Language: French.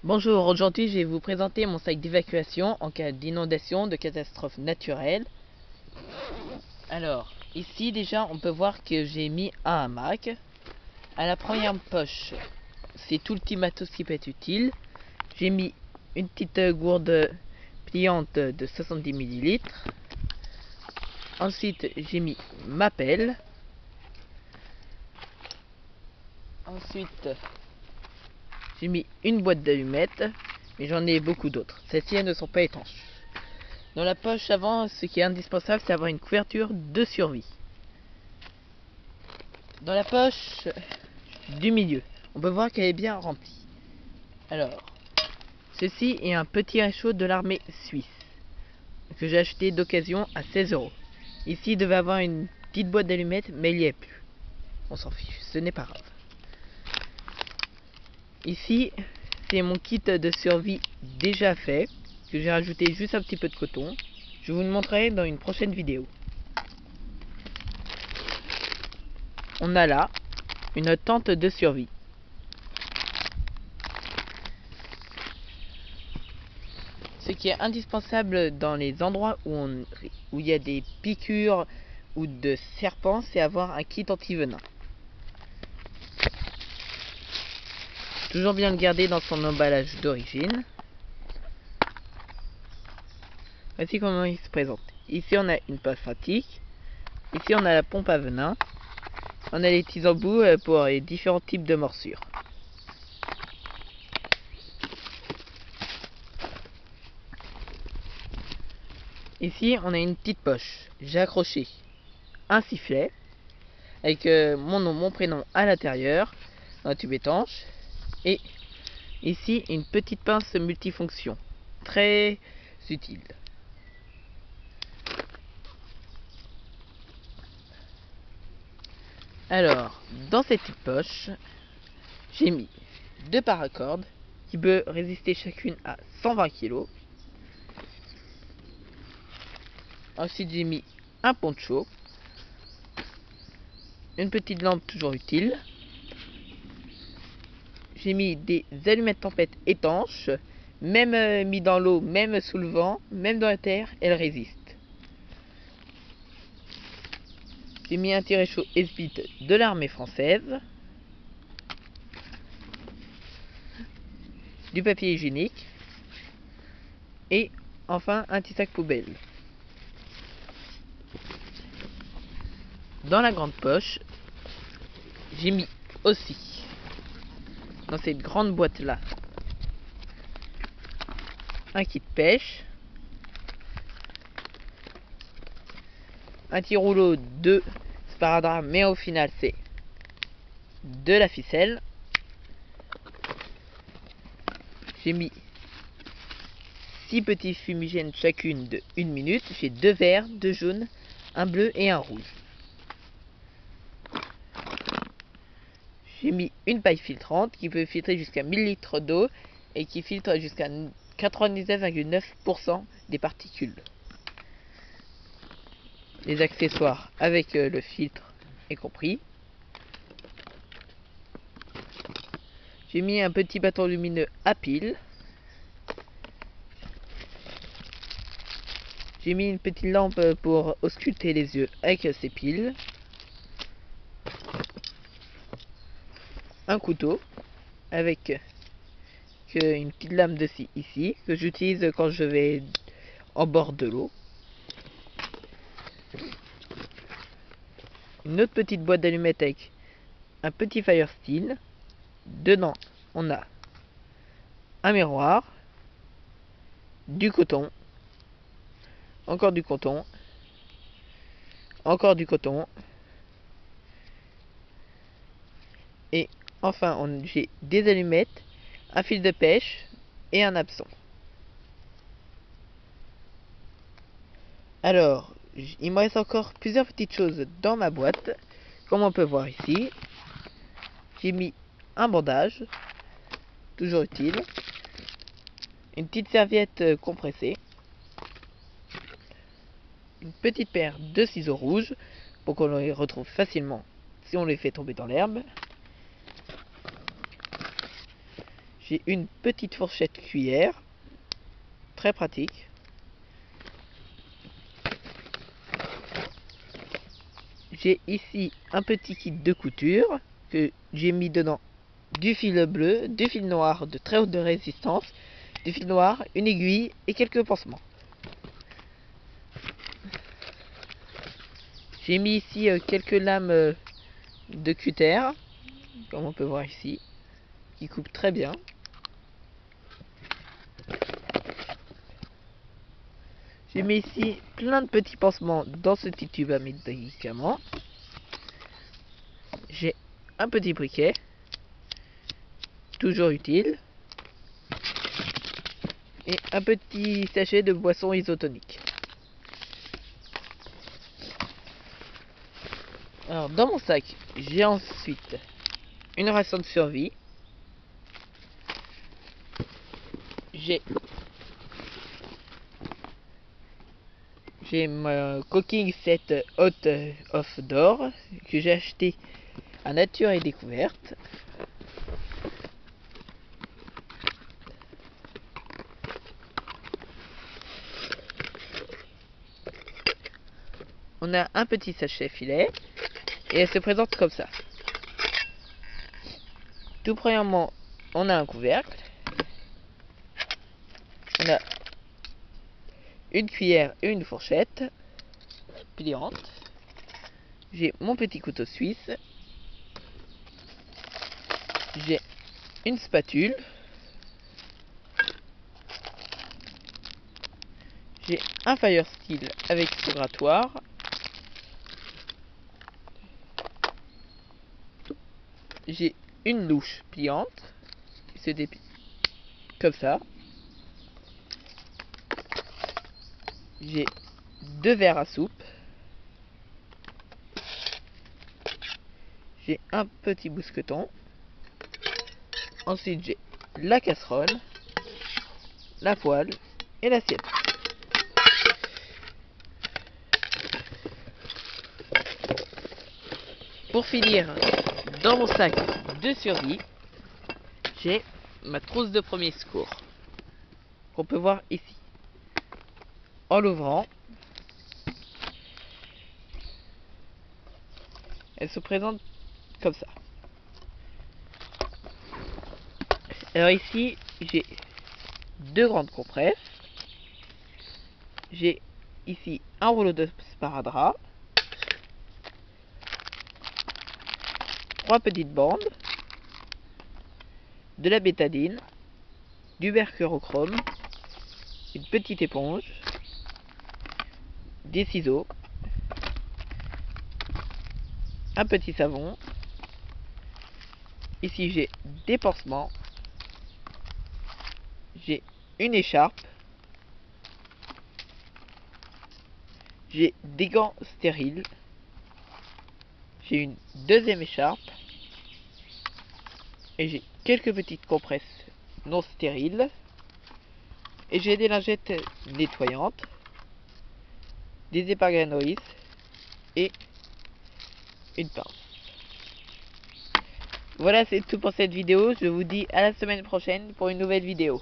Bonjour, aujourd'hui je vais vous présenter mon sac d'évacuation en cas d'inondation, de catastrophe naturelle. Alors, ici déjà on peut voir que j'ai mis un hamac. À la première poche, c'est tout le petit matos qui peut être utile. J'ai mis une petite gourde pliante de 70 ml. Ensuite j'ai mis ma pelle. Ensuite j'ai mis une boîte d'allumettes, mais j'en ai beaucoup d'autres. Celles-ci ne sont pas étanches. Dans la poche avant, ce qui est indispensable, c'est avoir une couverture de survie. Dans la poche du milieu, on peut voir qu'elle est bien remplie. Alors, ceci est un petit réchaud de l'armée suisse que j'ai acheté d'occasion à 16 €. Ici, il devait avoir une petite boîte d'allumettes, mais il n'y est plus. On s'en fiche, ce n'est pas grave. Ici, c'est mon kit de survie déjà fait, que j'ai rajouté juste un petit peu de coton. Je vous le montrerai dans une prochaine vidéo. On a là une tente de survie. Ce qui est indispensable dans les endroits où il y a des piqûres ou de serpents, c'est avoir un kit anti-venin. Toujours bien le garder dans son emballage d'origine. Voici comment il se présente. Ici on a une passe pratique. Ici on a la pompe à venin. On a les petits embouts pour les différents types de morsures. Ici on a une petite poche. J'ai accroché un sifflet avec mon nom, mon prénom à l'intérieur, un tube étanche. Et ici une petite pince multifonction, très utile. Alors, dans cette petite poche, j'ai mis deux paracordes qui peuvent résister chacune à 120 kg. Ensuite, j'ai mis un poncho, une petite lampe toujours utile. J'ai mis des allumettes tempête étanches, même mis dans l'eau, même sous le vent, même dans la terre, elles résistent. J'ai mis un tire-réchaud Esbit de l'armée française, du papier hygiénique et enfin un petit sac poubelle. Dans la grande poche, j'ai mis aussi, dans cette grande boîte là, un kit pêche, un petit rouleau de sparadrap, mais au final c'est de la ficelle. J'ai mis 6 petits fumigènes chacune de 1 minute. J'ai 2 verts, 2 jaunes, un bleu et un rouge. J'ai mis une paille filtrante qui peut filtrer jusqu'à 1000 litres d'eau et qui filtre jusqu'à 99,9% des particules. Les accessoires avec le filtre est compris. J'ai mis un petit bâton lumineux à pile. J'ai mis une petite lampe pour ausculter les yeux avec ses piles. Un couteau avec une petite lame de scie ici que j'utilise quand je vais en bord de l'eau. Une autre petite boîte d'allumettes avec un petit fire steel. Dedans on a un miroir, du coton, encore du coton, encore du coton, et enfin j'ai des allumettes, un fil de pêche et un hameçon. Alors, il me reste encore plusieurs petites choses dans ma boîte. Comme on peut voir ici, j'ai mis un bandage, toujours utile, une petite serviette compressée, une petite paire de ciseaux rouges pour qu'on les retrouve facilement si on les fait tomber dans l'herbe. J'ai une petite fourchette cuillère, très pratique. J'ai ici un petit kit de couture que j'ai mis dedans du fil bleu, du fil noir de très haute résistance, du fil noir, une aiguille et quelques pansements. J'ai mis ici quelques lames de cutter, comme on peut voir ici, qui coupent très bien. J'ai mis ici plein de petits pansements dans ce petit tube à médicaments. J'ai un petit briquet, toujours utile, et un petit sachet de boisson isotonique. Alors dans mon sac, j'ai ensuite une ration de survie. J'ai mon cooking set Hot of d'or que j'ai acheté à Nature et Découverte. On a un petit sachet filet et elle se présente comme ça. Tout premièrement, on a un couvercle. On a une cuillère et une fourchette pliante. J'ai mon petit couteau suisse. J'ai une spatule. J'ai un fire steel avec son grattoir. J'ai une louche pliante qui se déplie comme ça. J'ai 2 verres à soupe. J'ai un petit mousqueton. Ensuite j'ai la casserole, la poêle et l'assiette. Pour finir, dans mon sac de survie, j'ai ma trousse de premier secours qu'on peut voir ici. En l'ouvrant, elle se présente comme ça. Alors ici, j'ai 2 grandes compresses. J'ai ici un rouleau de sparadrap, 3 petites bandes, de la bétadine, du mercurochrome, une petite éponge, des ciseaux, un petit savon. Ici j'ai des pansements, j'ai une écharpe, j'ai des gants stériles, j'ai une deuxième écharpe et j'ai quelques petites compresses non stériles et j'ai des lingettes nettoyantes, des éparganoïs et une pince. Voilà, c'est tout pour cette vidéo. Je vous dis à la semaine prochaine pour une nouvelle vidéo.